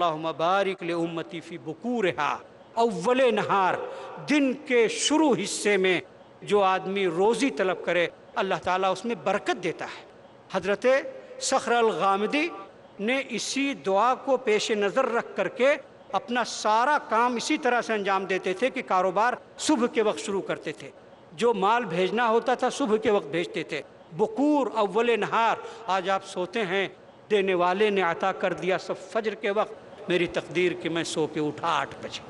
اللہم بارک لامتی فی بکورہا، اول نہار، دن کے شروع حصے میں جو آدمی روزی طلب کرے اللہ تعالیٰ اس میں برکت دیتا ہے۔ حضرت صخر الغامدی نے اسی دعا کو پیش نظر رکھ کر کے اپنا سارا کام اسی طرح سے انجام دیتے تھے کہ کاروبار صبح کے وقت شروع کرتے تھے، جو مال بھیجنا ہوتا تھا صبح کے وقت بھیجتے تھے۔ بکور، اول نہار، آج آپ سوتے ہیں، دینے والے نے عطا کر دیا سب فجر کے وقت، میری تقدیر کہ میں سو کے اٹھا 8 بجے۔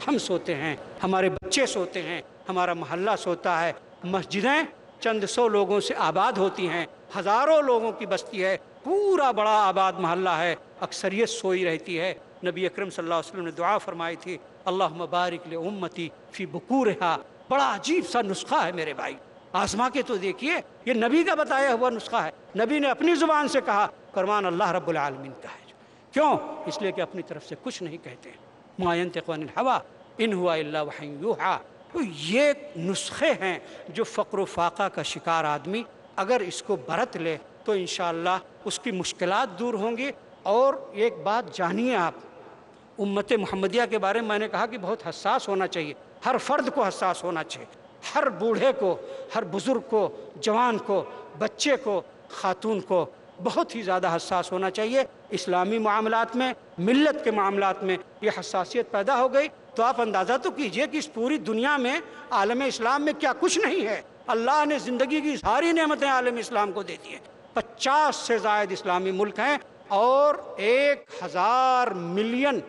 ہم سوتے ہیں، ہمارے بچے سوتے ہیں، ہمارا محلہ سوتا ہے، مسجدیں چند سو لوگوں سے آباد ہوتی ہیں، ہزاروں لوگوں کی بستی ہے، پورا بڑا آباد محلہ ہے، اکثریت سوئی رہتی ہے۔ نبی اکرم صلی اللہ علیہ وسلم نے دعا فرمائی تھی اللہم بارک لامتی فی بکورہا۔ بڑا عجیب سا نسخہ ہے میرے بھائی، آزما کے تو دیکھیے، یہ نبی کا بتایا ہوا نسخہ ہے، نبی نے اپنی زبان سے کہا، فرمان اللہ رب العالمین کا ہے۔ کیوں؟ اس لیے کہ اپنی طرف سے کچھ نہیں کہتے ہیں، ما ینطق عن الہویٰ ان ہوا الا وحی یوحیٰ۔ تو یہ نسخے ہیں جو فقر و فاقہ کا شکار آدمی اگر اس کو برت لے تو انشاءاللہ اس کی مشکلات دور ہوں گی۔ اور ایک بات جانیے آپ، امت محمدیہ کے بارے میں نے کہا کہ بہت حساس ہونا چاہیے، ہر فرد کو حساس ہونا چاہیے، ہر بوڑھے کو، ہر بزرگ کو، جوان کو، بچے کو، خاتون کو بہت ہی زیادہ حساس ہونا چاہیے۔ اسلامی معاملات میں، ملت کے معاملات میں یہ حساسیت پیدا ہو گئی تو آپ اندازہ تو کیجئے کہ اس پوری دنیا میں، عالم اسلام میں کیا کچھ نہیں ہے۔ اللہ نے زندگی کی ساری نعمتیں عالم اسلام کو دے دی ہیں۔ 50 سے زائد اسلامی ملک ہیں اور 1000 ملین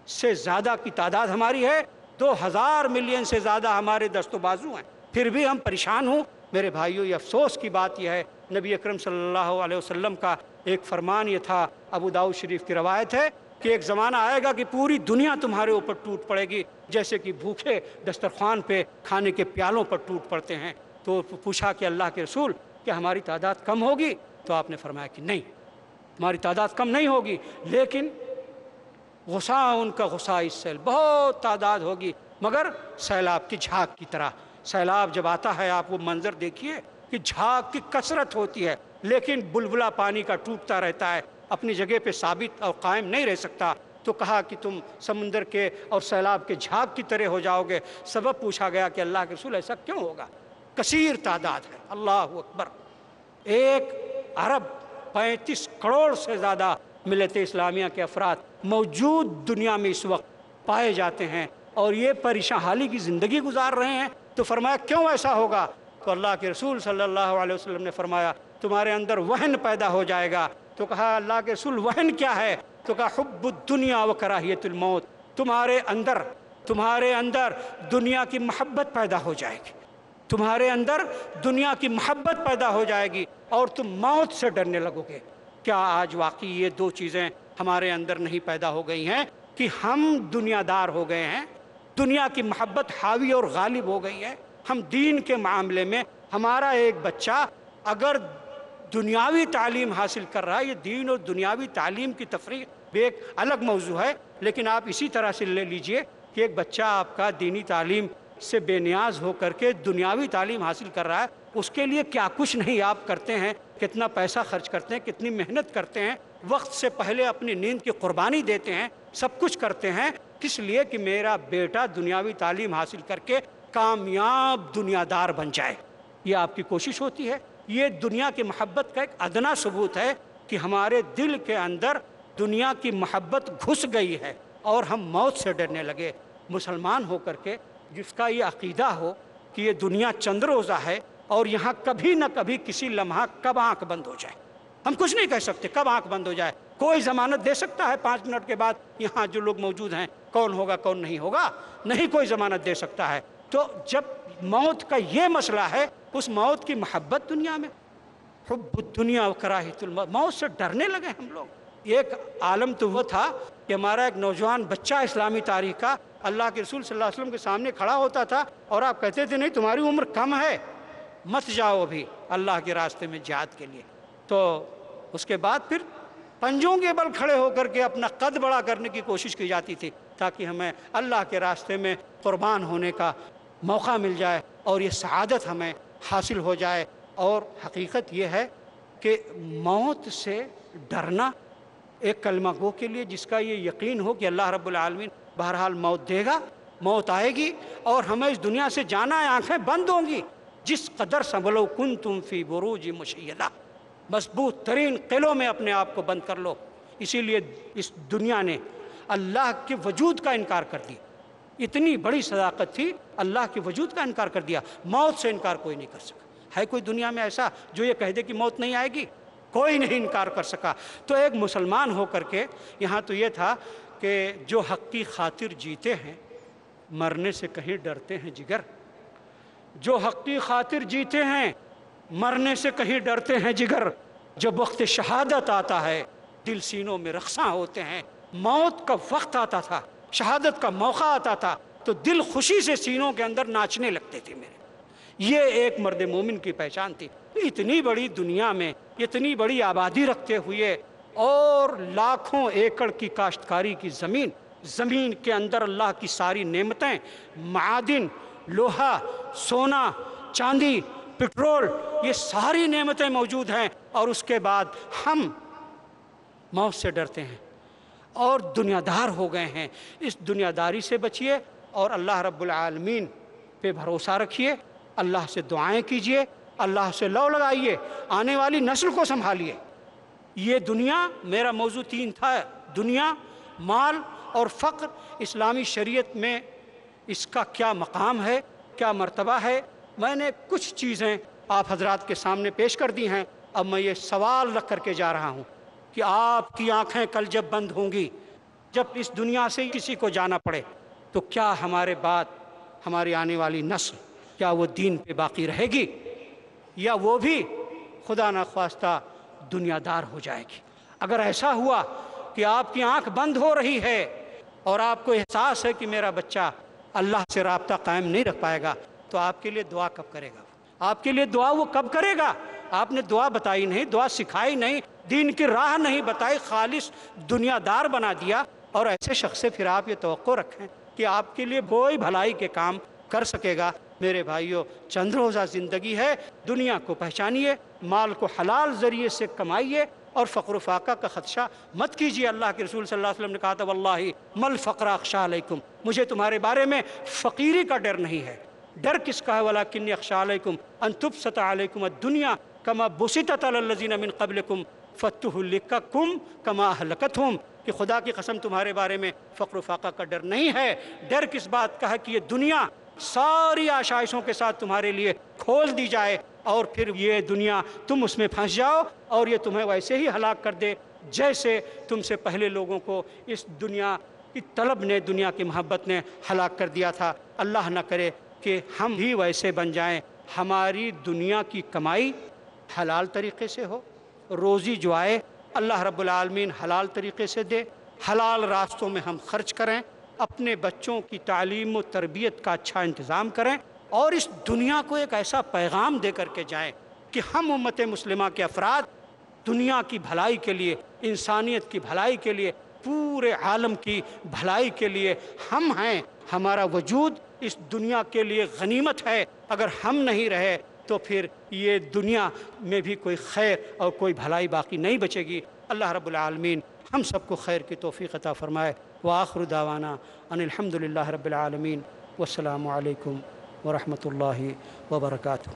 سے زیادہ کی تعداد ہماری ہے، 2000 ملین سے زیادہ ہمارے دست و بازو ہیں، پھر بھی ہم پریشان ہوں۔ میرے بھائیوں، یہ افسوس کی بات یہ ہے، نبی اکرم صلی اللہ علیہ وسلم کا ایک فرمان یہ تھا، ابو داؤد شریف کی روایت ہے کہ ایک زمانہ آئے گا کہ پوری دنیا تمہارے اوپر ٹوٹ پڑے گی جیسے کہ بھوکے دسترخوان پہ کھانے کے پیالوں پر ٹوٹ پڑتے ہیں۔ تو پوچھا کہ اللہ کے رسول کیا ہماری تعداد کم ہوگی؟ تو آپ نے فرمایا کہ نہیں، ہماری تعداد کم نہیں ہوگی، لیکن غصہ ان کا غصہ اس سیل، بہت تعداد ہوگی مگر سیلاب کی جھاگ کی طرح۔ سیلاب جب آتا ہے آپ وہ منظر دیکھیے کہ جھاگ کی کثرت ہوتی ہے لیکن بلبلہ پانی کا ٹوٹتا رہتا ہے، اپنی جگہ پہ ثابت اور قائم نہیں رہ سکتا۔ تو کہا کہ تم سمندر کے اور سیلاب کے جھاگ کی طرح ہو جاؤ گے۔ سبب پوچھا گیا کہ اللہ کے رسول ایسا کیوں ہوگا؟ کثیر تعداد ہے، اللہ اکبر، 1 ارب 35 کروڑ سے زیادہ ملت اسلامیہ کے افراد موجود دنیا میں اس وقت پائے جاتے ہیں اور یہ پریشان حالی کی زندگی گزار رہے ہیں۔ تو فرمایا کیوں ایسا ہوگا؟ تو اللہ کے رسول صلی اللہ علیہ وسلم نے فرمایا تمہارے اندر وہن پیدا ہو جائے گا۔ تو کہا اللہ کے رسول وہن کیا ہے؟ تو کہا حب الدنیا و کراہیت الموت، تمہارے اندر دنیا کی محبت پیدا ہو جائے گی، تمہارے اندر دنیا کی محبت پیدا ہو جائے گی اور تم موت سے ڈرنے لگو گے۔ کیا آج واقعی یہ 2 چیزیں ہمارے اندر نہیں پیدا ہو گئی ہیں کہ ہم دنیا دار ہو گئے ہیں، دنیا کی محبت حاوی اور غالب ہو گئی ہے؟ ہم دین کے معاملے میں، ہمارا ایک بچہ اگر دنیاوی تعلیم حاصل کر رہا ہے، یہ دین اور دنیاوی تعلیم کی تفریق بھی ایک الگ موضوع ہے، لیکن آپ اسی طرح سے لے لیجئے کہ ایک بچہ آپ کا دینی تعلیم سے بے نیاز ہو کر کے دنیاوی تعلیم حاصل کر رہا ہے، اس کے لیے کیا کچھ نہیں آپ کرتے ہیں، کتنا پیسہ خرچ کرتے ہیں، کتنی محنت کرتے ہیں، وقت سے پہلے اپنی نیند کی قربانی دیتے ہیں، سب کچھ کرتے ہیں، کس لیے کہ میرا بیٹا دنیاوی تعلیم حاصل کر کے کامیاب دنیا دار بن جائے۔ یہ آپ کی کوشش ہوتی ہے۔ یہ دنیا کی محبت کا ایک ادنا ثبوت ہے کہ ہمارے دل کے اندر دنیا کی محبت گھس گئی ہے اور ہم موت سے ڈرنے لگے۔ مسلمان ہو کر کے جس کا یہ عقیدہ ہو کہ یہ دنیا چند روزہ ہے اور یہاں کبھی نہ کبھی کسی لمحہ کب آنکھ بند ہو جائے، ہم کچھ نہیں کہہ سکتے کب آنکھ بند ہو جائے، کوئی ضمانت دے سکتا ہے 5 منٹ کے بعد یہاں جو لوگ موجود ہیں کون ہوگا کون نہیں ہوگا؟ نہیں کوئی ضمانت دے سکتا ہے۔ تو جب موت کا یہ مسئلہ ہے، اس موت کی محبت دنیا میں، حب الدنیا و کراہیت الموت، موت سے ڈرنے لگے ہم لوگ۔ ایک عالم تو وہ تھا کہ ہمارا ایک نوجوان بچہ اسلامی تاریخ کا اللہ کے رسول صلی اللہ علیہ وسلم کے سامنے کھڑا ہوتا تھا اور آپ کہتے تھے نہیں تمہاری عمر کم ہے، مت جاؤ ابھی اللہ کے راستے میں جہاد کے لیے۔ تو اس کے بعد پھر پنجوں کے بل کھڑے ہو کر کے اپنا قد بڑا کرنے کی کوشش کی جاتی تھی تاکہ ہمیں اللہ کے راستے میں قربان ہونے کا موقع مل جائے اور یہ سعادت ہمیں حاصل ہو جائے۔ اور حقیقت یہ ہے کہ موت سے ڈرنا ایک کلمہ گو کے لیے جس کا یہ یقین ہو کہ اللہ رب العالمین بہرحال موت دے گا، موت آئے گی اور ہمیں اس دنیا سے جانا ہے، آنکھیں بند ہوں گی جس قدر سنبھلو کنتم فی بروج مشیدہ، مضبوط ترین قلعوں میں اپنے آپ کو بند کر لو۔ اسی لیے اس دنیا نے اللہ کے وجود کا انکار کر دیا، اتنی بڑی صداقت تھی، اللہ کے وجود کا انکار کر دیا، موت سے انکار کوئی نہیں کر سکا۔ ہے کوئی دنیا میں ایسا جو یہ کہہ دے کہ موت نہیں آئے گی؟ کوئی نہیں انکار کر سکا۔ تو ایک مسلمان ہو کر کے یہاں تو یہ تھا کہ جو حق کی خاطر جیتے ہیں مرنے سے کہیں ڈرتے ہیں جگر، جو حق کی خاطر جیتے ہیں مرنے سے کہیں ڈرتے ہیں جگر، جب وقت شہادت آتا ہے دل سینوں میں رقصاں ہوتے ہیں۔ موت کا وقت آتا تھا، شہادت کا موقع آتا تھا تو دل خوشی سے سینوں کے اندر ناچنے لگتے تھے میرے۔ یہ ایک مرد مومن کی پہچان تھی۔ اتنی بڑی دنیا میں اتنی بڑی آبادی رکھتے ہوئے اور لاکھوں ایکڑ کی کاشتکاری کی زمین کے اندر اللہ کی ساری نعمتیں، معادن، لوہا، سونا، چاندی، پٹرول، یہ ساری نعمتیں موجود ہیں، اور اس کے بعد ہم موت سے ڈرتے ہیں اور دنیا دار ہو گئے ہیں۔ اس دنیا داری سے بچیے اور اللہ رب العالمین پہ بھروسہ رکھیے، اللہ سے دعائیں کیجیے، اللہ سے لو لگائیے، آنے والی نسل کو سنبھالیے۔ یہ دنیا، میرا موضوع 3 تھا، دنیا، مال اور فقر، اسلامی شریعت میں اس کا کیا مقام ہے، کیا مرتبہ ہے۔ میں نے کچھ چیزیں آپ حضرات کے سامنے پیش کر دی ہیں۔ اب میں یہ سوال رکھ کر کے جا رہا ہوں کہ آپ کی آنکھیں کل جب بند ہوں گی، جب اس دنیا سے کسی کو جانا پڑے، تو کیا ہمارے بعد ہماری آنے والی نسل کیا وہ دین پہ باقی رہے گی، یا وہ بھی خدا نخواستہ دنیا دار ہو جائے گی؟ اگر ایسا ہوا کہ آپ کی آنکھ بند ہو رہی ہے اور آپ کو احساس ہے کہ میرا بچہ اللہ سے رابطہ قائم نہیں رکھ پائے گا، تو آپ کے لیے دعا کب کرے گا؟ آپ کے لیے دعا وہ کب کرے گا؟ آپ نے دعا بتائی نہیں، دعا سکھائی نہیں، دین کی راہ نہیں بتائی، خالص دنیا دار بنا دیا۔ اور ایسے شخص سے پھر آپ یہ توقع رکھیں کہ آپ کے لیے کوئی بھلائی کے کام کر سکے گا؟ میرے بھائیوں، چند روزہ زندگی ہے، دنیا کو پہچانیے، مال کو حلال ذریعے سے کمائیے اور فقر و فاقہ کا خدشہ مت کیجیے۔ اللہ کے رسول صلی اللہ علیہ وسلم نے کہا تھا واللہ مل فقر اخشی علیکم، مجھے تمہارے بارے میں فقیری کا ڈر نہیں ہے۔ ڈر کس کا ہے؟ ولکنی اخشی علیکم ان تبسط علیکم الدنیا کما بسطت علی الذین من قبلکم فتہلککم کما اہلکتہم، کہ خدا کی قسم تمہارے بارے میں فقر و فاقہ کا ڈر نہیں ہے۔ ڈر کس بات کا ہے؟ کہ یہ دنیا ساری آشائشوں کے ساتھ تمہارے لیے کھول دی جائے اور پھر یہ دنیا تم اس میں پھنس جاؤ اور یہ تمہیں ویسے ہی ہلاک کر دے جیسے تم سے پہلے لوگوں کو اس دنیا کی طلب نے، دنیا کی محبت نے ہلاک کر دیا تھا۔ اللہ نہ کرے کہ ہم بھی ویسے بن جائیں۔ ہماری دنیا کی کمائی حلال طریقے سے ہو، روزی جو آئے اللہ رب العالمین حلال طریقے سے دے، حلال راستوں میں ہم خرچ کریں، اپنے بچوں کی تعلیم و تربیت کا اچھا انتظام کریں، اور اس دنیا کو ایک ایسا پیغام دے کر کے جائیں کہ ہم امت مسلمہ کے افراد دنیا کی بھلائی کے لیے، انسانیت کی بھلائی کے لیے، پورے عالم کی بھلائی کے لیے ہم ہیں۔ ہمارا وجود اس دنیا کے لیے غنیمت ہے۔ اگر ہم نہیں رہے تو پھر یہ دنیا میں بھی کوئی خیر اور کوئی بھلائی باقی نہیں بچے گی۔ اللہ رب العالمین ہم سب کو خیر کی توفیق عطا فرمائے۔ وآخر دعوانا ان الحمد للہ رب العالمین، والسلام علیکم ورحمۃ اللہ وبرکاتہ۔